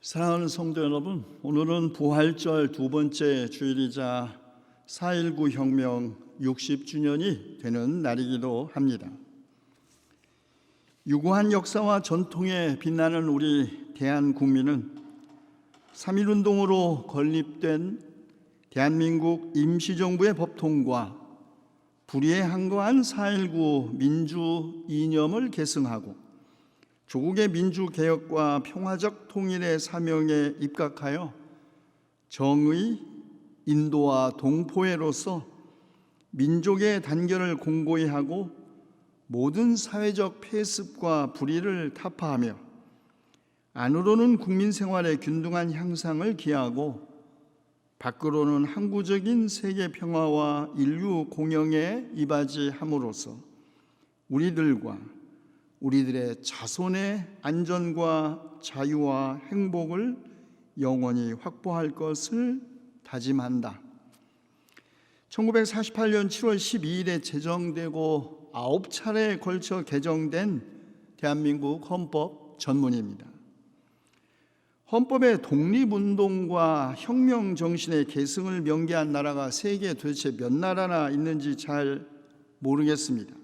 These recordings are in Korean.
사랑하는 성도 여러분, 오늘은 부활절 두 번째 주일이자 4.19 혁명 60주년이 되는 날이기도 합니다. 유구한 역사와 전통에 빛나는 우리 대한국민은 3.1운동으로 건립된 대한민국 임시정부의 법통과 불의에 항거한 4.19 민주 이념을 계승하고 조국의 민주개혁과 평화적 통일의 사명에 입각하여 정의, 인도와 동포애로서 민족의 단결을 공고히 하고 모든 사회적 폐습과 불의를 타파하며 안으로는 국민 생활의 균등한 향상을 기하고 밖으로는 항구적인 세계 평화와 인류 공영에 이바지함으로써 우리들의 자손의 안전과 자유와 행복을 영원히 확보할 것을 다짐한다. 1948년 7월 12일에 제정되고 9차례에 걸쳐 개정된 대한민국 헌법 전문입니다. 헌법의 독립운동과 혁명 정신의 계승을 명기한 나라가 세계에 도대체 몇 나라나 있는지 잘 모르겠습니다.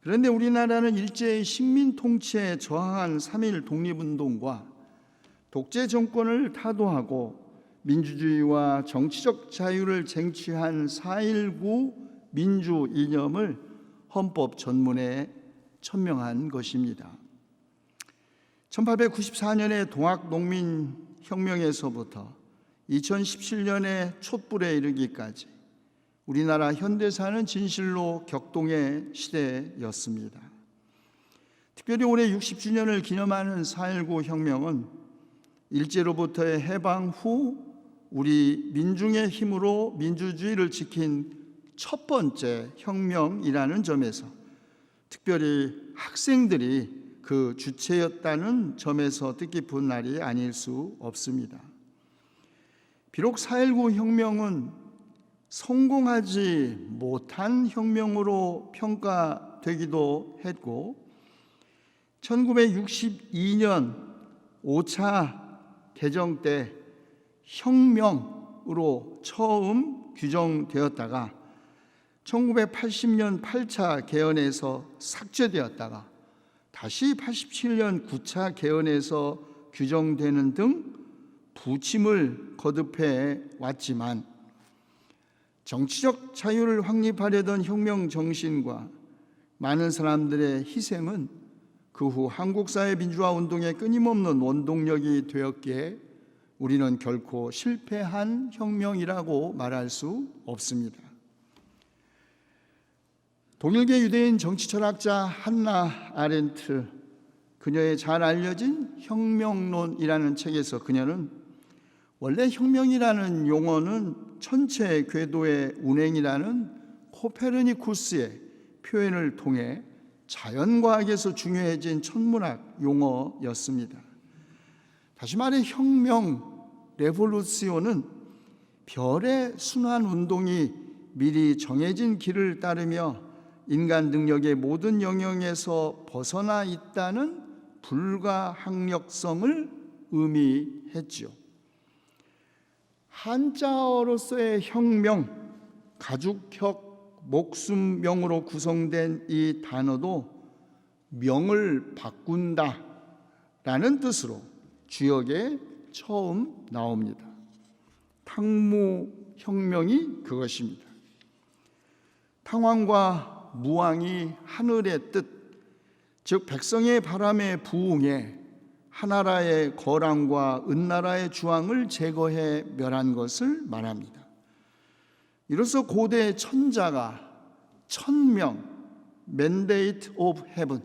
그런데 우리나라는 일제의 식민 통치에 저항한 3.1 독립운동과 독재 정권을 타도하고 민주주의와 정치적 자유를 쟁취한 4.19 민주 이념을 헌법 전문에 천명한 것입니다. 1894년의 동학농민혁명에서부터 2017년의 촛불에 이르기까지 우리나라 현대사는 진실로 격동의 시대였습니다. 특별히 올해 60주년을 기념하는 4.19 혁명은 일제로부터의 해방 후 우리 민중의 힘으로 민주주의를 지킨 첫 번째 혁명이라는 점에서 특별히 학생들이 그 주체였다는 점에서 뜻깊은 날이 아닐 수 없습니다. 비록 4.19 혁명은 성공하지 못한 혁명으로 평가되기도 했고 1962년 5차 개정 때 혁명으로 처음 규정되었다가 1980년 8차 개헌에서 삭제되었다가 다시 87년 9차 개헌에서 규정되는 등 부침을 거듭해 왔지만 정치적 자유를 확립하려던 혁명 정신과 많은 사람들의 희생은 그 후 한국 사회 민주화 운동의 끊임없는 원동력이 되었기에 우리는 결코 실패한 혁명이라고 말할 수 없습니다. 동일계 유대인 정치 철학자 한나 아렌트, 그녀의 잘 알려진 혁명론이라는 책에서 그녀는 원래 혁명이라는 용어는 천체 궤도의 운행이라는 코페르니쿠스의 표현을 통해 자연과학에서 중요해진 천문학 용어였습니다. 다시 말해 혁명, 레볼루시오는 별의 순환 운동이 미리 정해진 길을 따르며 인간 능력의 모든 영역에서 벗어나 있다는 불가항력성을 의미했지요. 한자어로서의 혁명, 가죽혁, 목숨명으로 구성된 이 단어도 명을 바꾼다 라는 뜻으로 주역에 처음 나옵니다. 탕무혁명이 그것입니다. 탕왕과 무왕이 하늘의 뜻, 즉 백성의 바람에 부응해 하나라의 거랑과 은나라의 주왕을 제거해 멸한 것을 말합니다. 이로써 고대 천자가 천명, mandate of heaven,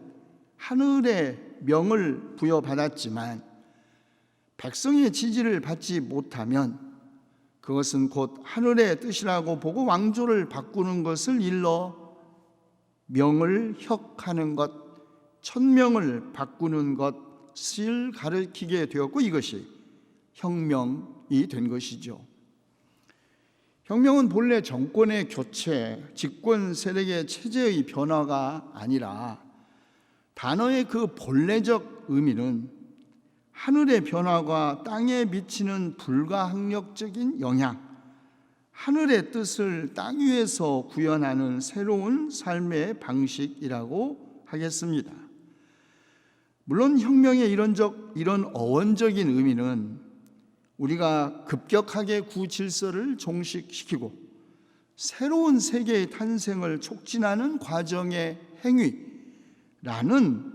하늘의 명을 부여받았지만 백성의 지지를 받지 못하면 그것은 곧 하늘의 뜻이라고 보고 왕조를 바꾸는 것을 일러 명을 혁하는 것, 천명을 바꾸는 것을 가리키게 되었고 이것이 혁명이 된 것이죠. 혁명은 본래 정권의 교체, 집권 세력의 체제의 변화가 아니라 단어의 그 본래적 의미는 하늘의 변화가 땅에 미치는 불가항력적인 영향, 하늘의 뜻을 땅 위에서 구현하는 새로운 삶의 방식이라고 하겠습니다. 물론 혁명의 이런 어원적인 의미는 우리가 급격하게 구질서를 종식시키고 새로운 세계의 탄생을 촉진하는 과정의 행위라는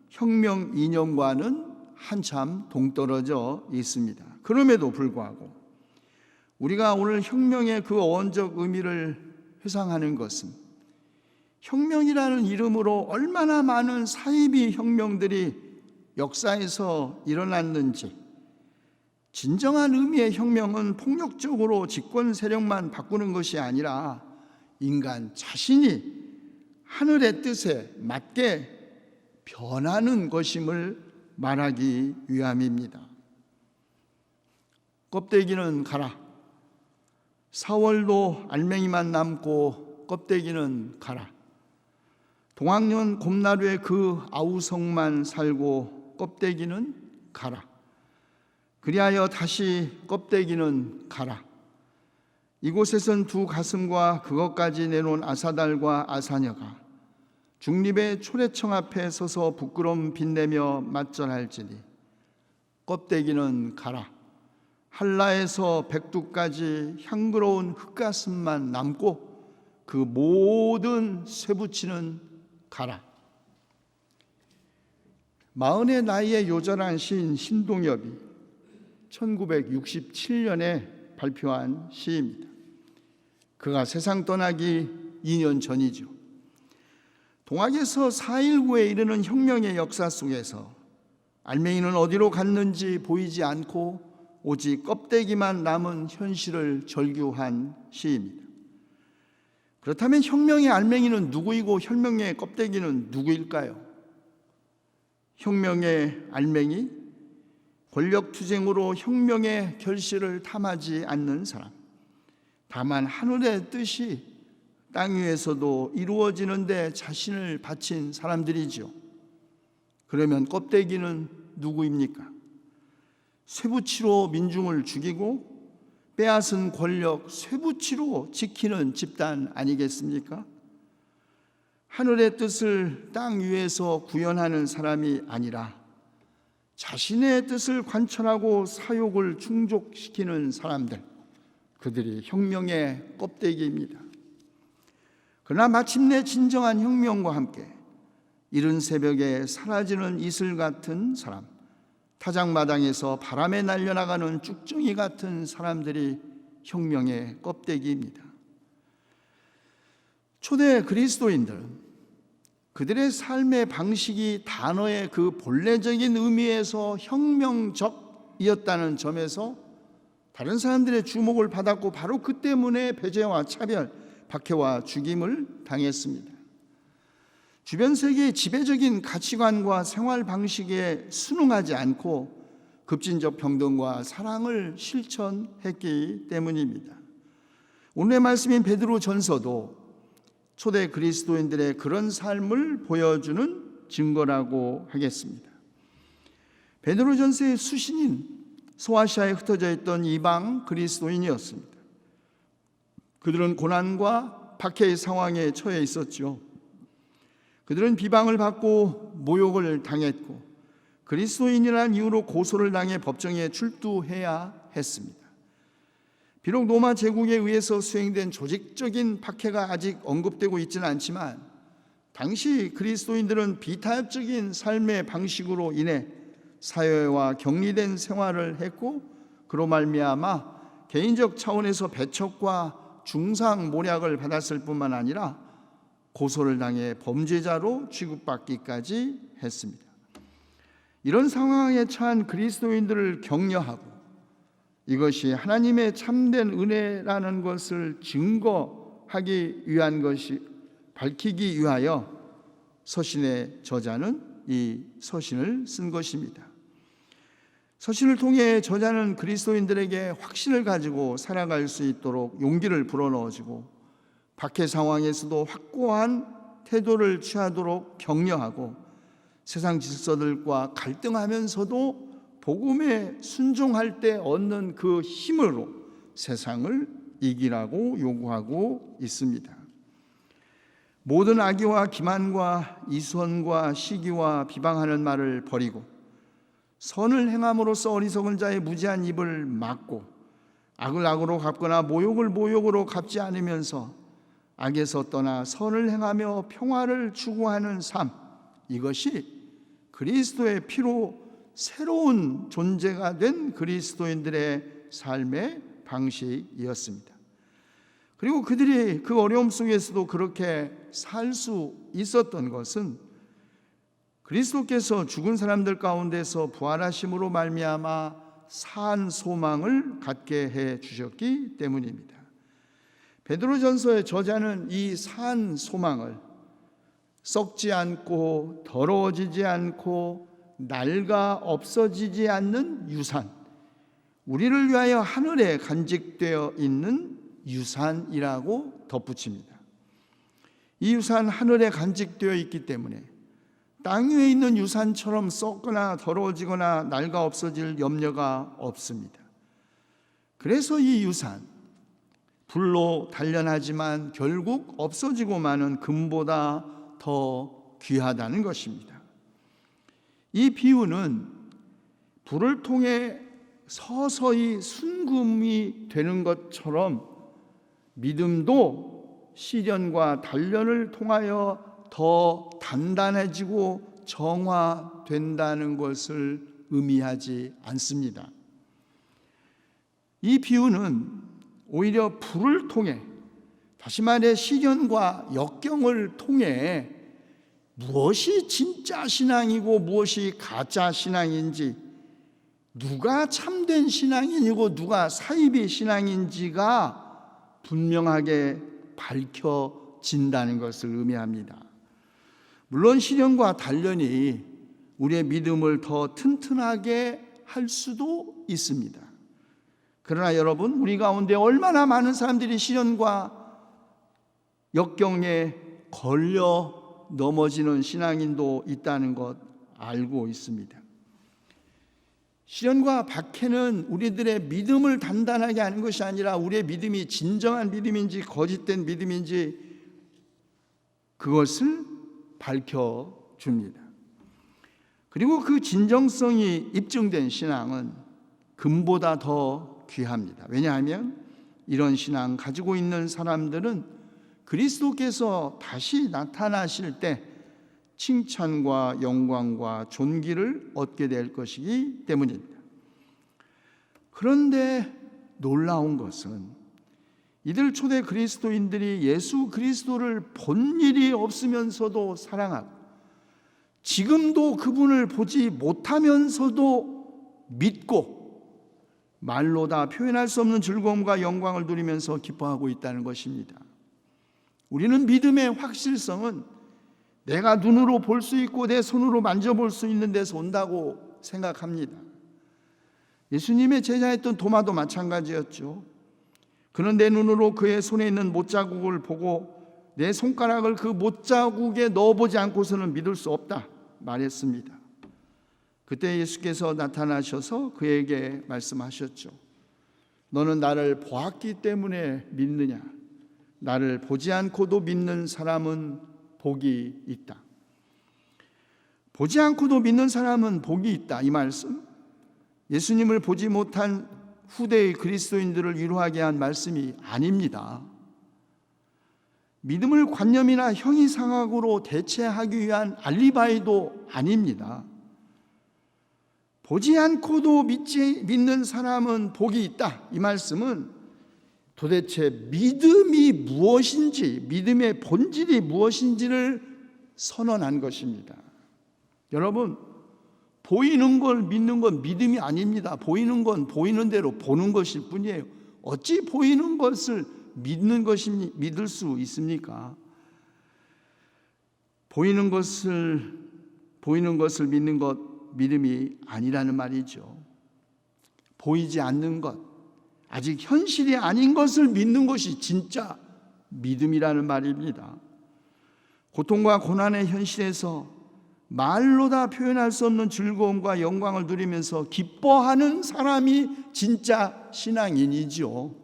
혁명 이념과는 한참 동떨어져 있습니다. 그럼에도 불구하고 우리가 오늘 혁명의 그 어원적 의미를 회상하는 것은 혁명이라는 이름으로 얼마나 많은 사이비 혁명들이 역사에서 일어났는지, 진정한 의미의 혁명은 폭력적으로 집권 세력만 바꾸는 것이 아니라 인간 자신이 하늘의 뜻에 맞게 변하는 것임을 말하기 위함입니다. 껍데기는 가라. 사월도 알맹이만 남고 껍데기는 가라. 동학년 곰나루의 그 아우성만 살고 껍데기는 가라. 그리하여 다시 껍데기는 가라. 이곳에선 두 가슴과 그것까지 내놓은 아사달과 아사녀가 중립의 초래청 앞에 서서 부끄럼 빛내며 맞절할지니 껍데기는 가라. 한라에서 백두까지 향그러운 흙가슴만 남고 그 모든 쇠붙이는 가라. 40의 나이에 요절한 시인 신동엽이 1967년에 발표한 시입니다. 그가 세상 떠나기 2년 전이죠. 동학에서 4.19에 이르는 혁명의 역사 속에서 알맹이는 어디로 갔는지 보이지 않고 오직 껍데기만 남은 현실을 절규한 시입니다. 그렇다면 혁명의 알맹이는 누구이고 혁명의 껍데기는 누구일까요? 혁명의 알맹이, 권력투쟁으로 혁명의 결실을 탐하지 않는 사람, 다만 하늘의 뜻이 땅 위에서도 이루어지는데 자신을 바친 사람들이죠. 그러면 껍데기는 누구입니까? 쇠붙이로 민중을 죽이고 빼앗은 권력 쇠붙이로 지키는 집단 아니겠습니까? 하늘의 뜻을 땅 위에서 구현하는 사람이 아니라 자신의 뜻을 관철하고 사욕을 충족시키는 사람들, 그들이 혁명의 껍데기입니다. 그러나 마침내 진정한 혁명과 함께 이른 새벽에 사라지는 이슬 같은 사람, 타작마당에서 바람에 날려나가는 쭉정이 같은 사람들이 혁명의 껍데기입니다. 초대 그리스도인들은 그들의 삶의 방식이 단어의 그 본래적인 의미에서 혁명적이었다는 점에서 다른 사람들의 주목을 받았고 바로 그 때문에 배제와 차별, 박해와 죽임을 당했습니다. 주변 세계의 지배적인 가치관과 생활 방식에 순응하지 않고 급진적 평등과 사랑을 실천했기 때문입니다. 오늘의 말씀인 베드로전서도 초대 그리스도인들의 그런 삶을 보여주는 증거라고 하겠습니다. 베드로전서의 수신인 소아시아에 흩어져 있던 이방 그리스도인이었습니다. 그들은 고난과 박해의 상황에 처해 있었죠. 그들은 비방을 받고 모욕을 당했고 그리스도인이라는 이유로 고소를 당해 법정에 출두해야 했습니다. 비록 로마 제국에 의해서 수행된 조직적인 박해가 아직 언급되고 있지는 않지만 당시 그리스도인들은 비타협적인 삶의 방식으로 인해 사회와 격리된 생활을 했고 그로 말미암아 개인적 차원에서 배척과 중상모략을 받았을 뿐만 아니라 고소를 당해 범죄자로 취급받기까지 했습니다. 이런 상황에 처한 그리스도인들을 격려하고 이것이 하나님의 참된 은혜라는 것을 증거하기 위한 것이 밝히기 위하여 서신의 저자는 이 서신을 쓴 것입니다. 서신을 통해 저자는 그리스도인들에게 확신을 가지고 살아갈 수 있도록 용기를 불어넣어주고 박해 상황에서도 확고한 태도를 취하도록 격려하고 세상 질서들과 갈등하면서도 복음에 순종할 때 얻는 그 힘으로 세상을 이기라고 요구하고 있습니다. 모든 악의와 기만과 이선과 시기와 비방하는 말을 버리고 선을 행함으로써 어리석은 자의 무지한 입을 막고 악을 악으로 갚거나 모욕을 모욕으로 갚지 않으면서 악에서 떠나 선을 행하며 평화를 추구하는 삶, 이것이 그리스도의 피로 새로운 존재가 된 그리스도인들의 삶의 방식이었습니다. 그리고 그들이 그 어려움 속에서도 그렇게 살 수 있었던 것은 그리스도께서 죽은 사람들 가운데서 부활하심으로 말미암아 산 소망을 갖게 해 주셨기 때문입니다. 베드로전서의 저자는 이 산 소망을 썩지 않고 더러워지지 않고 낡아 없어지지 않는 유산, 우리를 위하여 하늘에 간직되어 있는 유산이라고 덧붙입니다. 이 유산 하늘에 간직되어 있기 때문에 땅 위에 있는 유산처럼 썩거나 더러워지거나 낡아 없어질 염려가 없습니다. 그래서 이 유산, 불로 단련하지만 결국 없어지고 마는 금보다 더 귀하다는 것입니다. 이 비유는 불을 통해 서서히 순금이 되는 것처럼 믿음도 시련과 단련을 통하여 더 단단해지고 정화된다는 것을 의미하지 않습니다. 이 비유는 오히려 불을 통해, 다시 말해 시련과 역경을 통해 무엇이 진짜 신앙이고 무엇이 가짜 신앙인지, 누가 참된 신앙인이고 누가 사이비 신앙인지가 분명하게 밝혀진다는 것을 의미합니다. 물론 시련과 단련이 우리의 믿음을 더 튼튼하게 할 수도 있습니다. 그러나 여러분, 우리 가운데 얼마나 많은 사람들이 시련과 역경에 걸려 넘어지는 신앙인도 있다는 것 알고 있습니다. 시련과 박해는 우리들의 믿음을 단단하게 하는 것이 아니라 우리의 믿음이 진정한 믿음인지 거짓된 믿음인지 그것을 밝혀줍니다. 그리고 그 진정성이 입증된 신앙은 금보다 더 귀합니다. 왜냐하면 이런 신앙 가지고 있는 사람들은 그리스도께서 다시 나타나실 때 칭찬과 영광과 존귀를 얻게 될 것이기 때문입니다. 그런데 놀라운 것은 이들 초대 그리스도인들이 예수 그리스도를 본 일이 없으면서도 사랑하고 지금도 그분을 보지 못하면서도 믿고 말로 다 표현할 수 없는 즐거움과 영광을 누리면서 기뻐하고 있다는 것입니다. 우리는 믿음의 확실성은 내가 눈으로 볼 수 있고 내 손으로 만져볼 수 있는 데서 온다고 생각합니다. 예수님의 제자였던 도마도 마찬가지였죠. 그는 내 눈으로 그의 손에 있는 못자국을 보고 내 손가락을 그 못자국에 넣어보지 않고서는 믿을 수 없다 말했습니다. 그때 예수께서 나타나셔서 그에게 말씀하셨죠. 너는 나를 보았기 때문에 믿느냐? 나를 보지 않고도 믿는 사람은 복이 있다. 보지 않고도 믿는 사람은 복이 있다. 이 말씀, 예수님을 보지 못한 후대의 그리스도인들을 위로하게 한 말씀이 아닙니다. 믿음을 관념이나 형이상학으로 대체하기 위한 알리바이도 아닙니다. 보지 않고도 믿는 사람은 복이 있다. 이 말씀은 도대체 믿음이 무엇인지, 믿음의 본질이 무엇인지를 선언한 것입니다. 여러분, 보이는 걸 믿는 건 믿음이 아닙니다. 보이는 건 보이는 대로 보는 것일 뿐이에요. 어찌 보이는 것을 믿을 수 있습니까? 보이는 것을 믿는 것, 믿음이 아니라는 말이죠. 보이지 않는 것, 아직 현실이 아닌 것을 믿는 것이 진짜 믿음이라는 말입니다. 고통과 고난의 현실에서 말로 다 표현할 수 없는 즐거움과 영광을 누리면서 기뻐하는 사람이 진짜 신앙인이죠.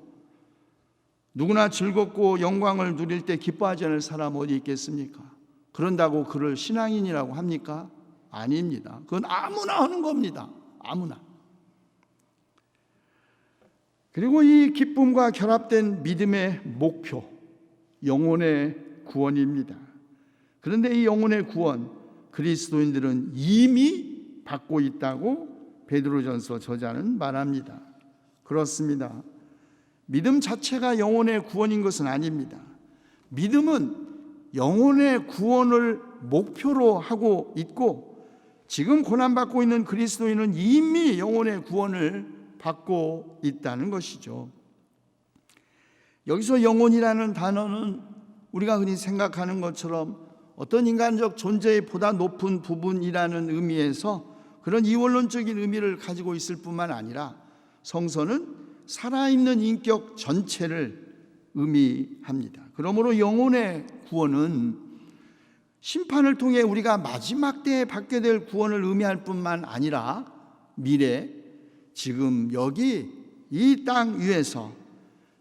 누구나 즐겁고 영광을 누릴 때 기뻐하지 않을 사람 어디 있겠습니까? 그런다고 그를 신앙인이라고 합니까? 아닙니다. 그건 아무나 하는 겁니다. 아무나. 그리고 이 기쁨과 결합된 믿음의 목표, 영혼의 구원입니다. 그런데 이 영혼의 구원, 그리스도인들은 이미 받고 있다고 베드로전서 저자는 말합니다. 그렇습니다. 믿음 자체가 영혼의 구원인 것은 아닙니다. 믿음은 영혼의 구원을 목표로 하고 있고, 지금 고난받고 있는 그리스도인은 이미 영혼의 구원을 받고 있다는 것이죠. 여기서 영혼이라는 단어는 우리가 흔히 생각하는 것처럼 어떤 인간적 존재의 보다 높은 부분이라는 의미에서 그런 이원론적인 의미를 가지고 있을 뿐만 아니라 성서는 살아있는 인격 전체를 의미합니다. 그러므로 영혼의 구원은 심판을 통해 우리가 마지막 때에 받게 될 구원을 의미할 뿐만 아니라 미래, 지금 여기 이 땅 위에서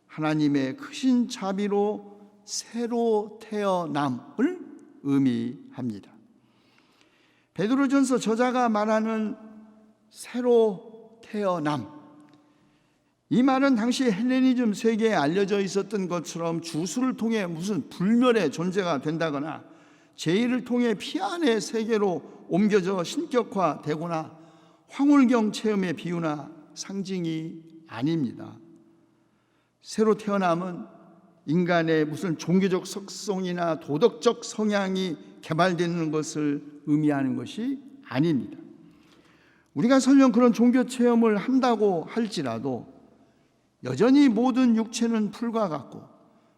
하나님의 크신 자비로 새로 태어남을 의미합니다. 베드로전서 저자가 말하는 새로 태어남, 이 말은 당시 헬레니즘 세계에 알려져 있었던 것처럼 주술을 통해 무슨 불멸의 존재가 된다거나 제의를 통해 피안의 세계로 옮겨져 신격화되거나 황홀경 체험의 비유나 상징이 아닙니다. 새로 태어남은 인간의 무슨 종교적 속성이나 도덕적 성향이 개발되는 것을 의미하는 것이 아닙니다. 우리가 설령 그런 종교 체험을 한다고 할지라도 여전히 모든 육체는 풀과 같고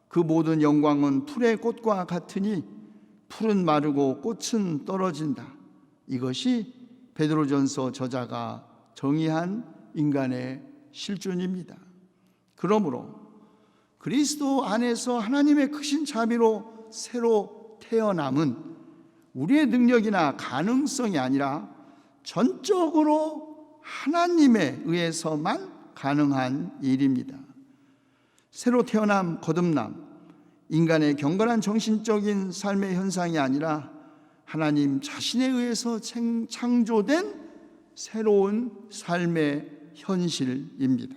그 모든 영광은 풀의 꽃과 같으니 풀은 마르고 꽃은 떨어진다. 이것이 베드로전서 저자가 정의한 인간의 실존입니다. 그러므로 그리스도 안에서 하나님의 크신 자비로 새로 태어남은 우리의 능력이나 가능성이 아니라 전적으로 하나님에 의해서만 가능한 일입니다. 새로 태어남, 거듭남, 인간의 경건한 정신적인 삶의 현상이 아니라 하나님 자신에 의해서 창조된 새로운 삶의 현실입니다.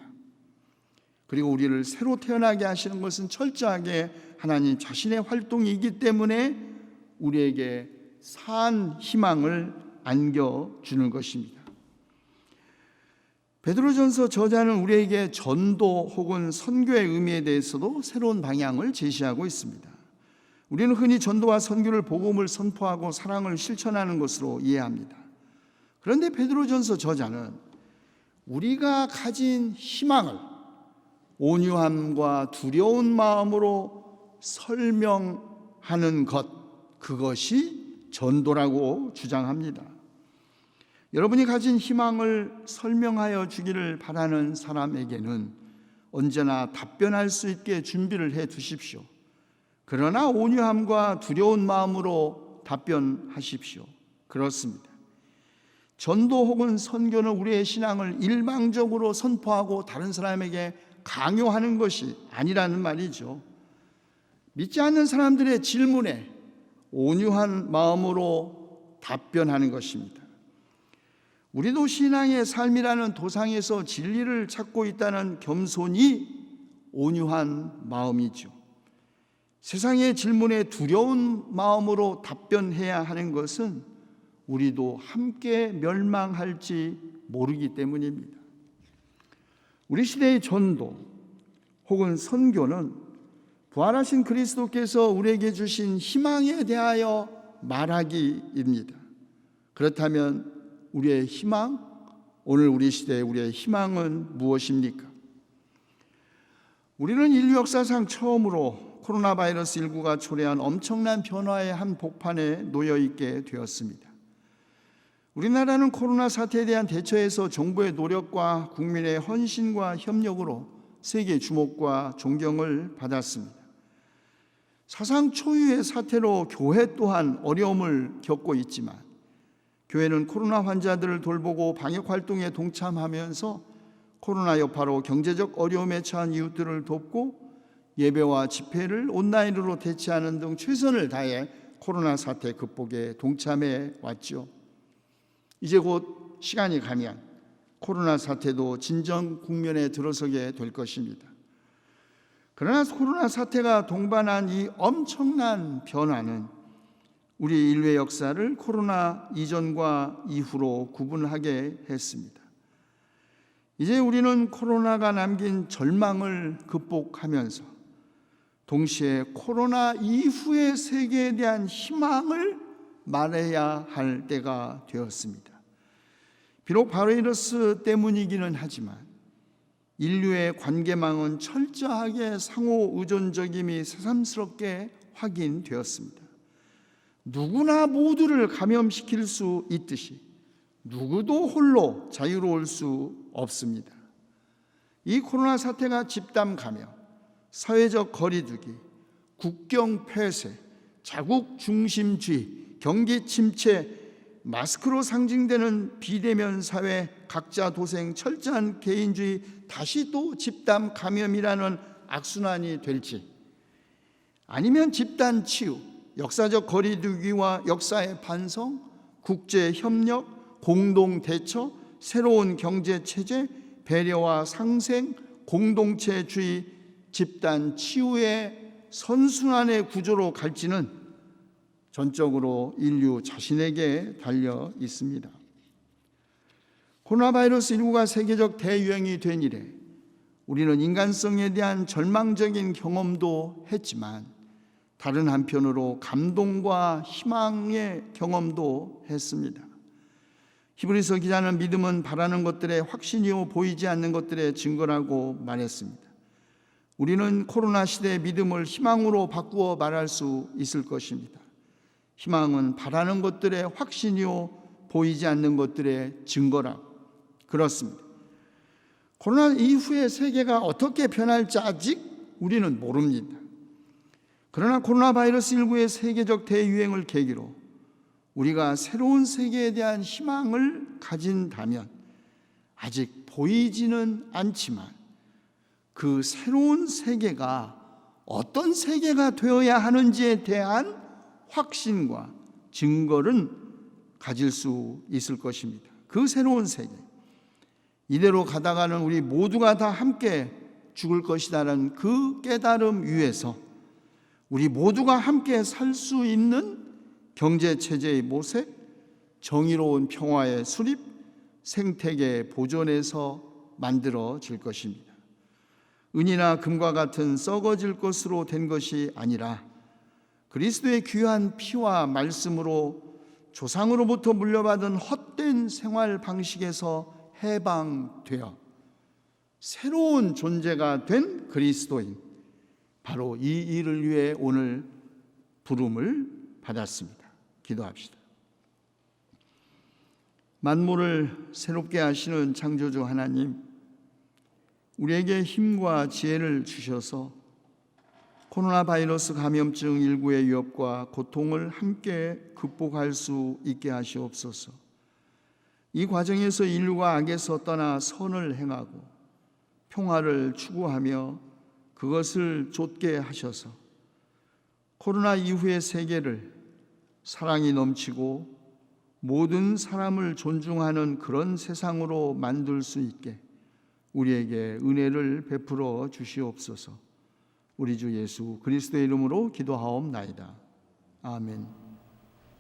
그리고 우리를 새로 태어나게 하시는 것은 철저하게 하나님 자신의 활동이기 때문에 우리에게 산 희망을 안겨주는 것입니다. 베드로전서 저자는 우리에게 전도 혹은 선교의 의미에 대해서도 새로운 방향을 제시하고 있습니다. 우리는 흔히 전도와 선교를 복음을 선포하고 사랑을 실천하는 것으로 이해합니다. 그런데 베드로전서 저자는 우리가 가진 희망을 온유함과 두려운 마음으로 설명하는 것, 그것이 전도라고 주장합니다. 여러분이 가진 희망을 설명하여 주기를 바라는 사람에게는 언제나 답변할 수 있게 준비를 해 두십시오. 그러나 온유함과 두려운 마음으로 답변하십시오. 그렇습니다. 전도 혹은 선교는 우리의 신앙을 일방적으로 선포하고 다른 사람에게 강요하는 것이 아니라는 말이죠. 믿지 않는 사람들의 질문에 온유한 마음으로 답변하는 것입니다. 우리도 신앙의 삶이라는 도상에서 진리를 찾고 있다는 겸손이 온유한 마음이죠. 세상의 질문에 두려운 마음으로 답변해야 하는 것은 우리도 함께 멸망할지 모르기 때문입니다. 우리 시대의 전도 혹은 선교는 부활하신 그리스도께서 우리에게 주신 희망에 대하여 말하기입니다. 그렇다면 우리의 희망, 오늘 우리 시대의 우리의 희망은 무엇입니까? 우리는 인류 역사상 처음으로 코로나 바이러스 19가 초래한 엄청난 변화의 한 복판에 놓여 있게 되었습니다. 우리나라는 코로나 사태에 대한 대처에서 정부의 노력과 국민의 헌신과 협력으로 세계 주목과 존경을 받았습니다. 사상 초유의 사태로 교회 또한 어려움을 겪고 있지만 교회는 코로나 환자들을 돌보고 방역 활동에 동참하면서 코로나 여파로 경제적 어려움에 처한 이웃들을 돕고 예배와 집회를 온라인으로 대체하는 등 최선을 다해 코로나 사태 극복에 동참해 왔죠. 이제 곧 시간이 가면 코로나 사태도 진정 국면에 들어서게 될 것입니다. 그러나 코로나 사태가 동반한 이 엄청난 변화는 우리 인류의 역사를 코로나 이전과 이후로 구분하게 했습니다. 이제 우리는 코로나가 남긴 절망을 극복하면서 동시에 코로나 이후의 세계에 대한 희망을 말해야 할 때가 되었습니다. 비록 바이러스 때문이기는 하지만 인류의 관계망은 철저하게 상호 의존적임이 새삼스럽게 확인되었습니다. 누구나 모두를 감염시킬 수 있듯이 누구도 홀로 자유로울 수 없습니다. 이 코로나 사태가 집단 감염, 사회적 거리두기, 국경 폐쇄, 자국 중심주의, 경기 침체, 마스크로 상징되는 비대면 사회, 각자 도생, 철저한 개인주의, 다시 또 집단 감염이라는 악순환이 될지, 아니면 집단 치유, 역사적 거리두기와 역사의 반성, 국제 협력, 공동 대처, 새로운 경제 체제, 배려와 상생, 공동체주의, 집단 치유의 선순환의 구조로 갈지는 전적으로 인류 자신에게 달려 있습니다. 코로나 바이러스 19가 세계적 대유행이 된 이래 우리는 인간성에 대한 절망적인 경험도 했지만 다른 한편으로 감동과 희망의 경험도 했습니다. 히브리서 기자는 믿음은 바라는 것들의 확신이요 보이지 않는 것들의 증거라고 말했습니다. 우리는 코로나 시대의 믿음을 희망으로 바꾸어 말할 수 있을 것입니다. 희망은 바라는 것들의 확신이요 보이지 않는 것들의 증거라. 그렇습니다. 코로나 이후의 세계가 어떻게 변할지 아직 우리는 모릅니다. 그러나 코로나 바이러스 19의 세계적 대유행을 계기로 우리가 새로운 세계에 대한 희망을 가진다면 아직 보이지는 않지만 그 새로운 세계가 어떤 세계가 되어야 하는지에 대한 확신과 증거를 가질 수 있을 것입니다. 그 새로운 세계, 이대로 가다가는 우리 모두가 다 함께 죽을 것이라는 그 깨달음 위에서 우리 모두가 함께 살 수 있는 경제체제의 모색, 정의로운 평화의 수립, 생태계 보존에서 만들어질 것입니다. 은이나 금과 같은 썩어질 것으로 된 것이 아니라 그리스도의 귀한 피와 말씀으로 조상으로부터 물려받은 헛된 생활 방식에서 해방되어 새로운 존재가 된 그리스도인, 바로 이 일을 위해 오늘 부름을 받았습니다. 기도합시다. 만물을 새롭게 하시는 창조주 하나님, 우리에게 힘과 지혜를 주셔서 코로나 바이러스 감염증 19의 위협과 고통을 함께 극복할 수 있게 하시옵소서. 이 과정에서 인류가 악에서 떠나 선을 행하고 평화를 추구하며 그것을 좇게 하셔서 코로나 이후의 세계를 사랑이 넘치고 모든 사람을 존중하는 그런 세상으로 만들 수 있게 우리에게 은혜를 베풀어 주시옵소서. 우리 주 예수 그리스도의 이름으로 기도하옵나이다. 아멘.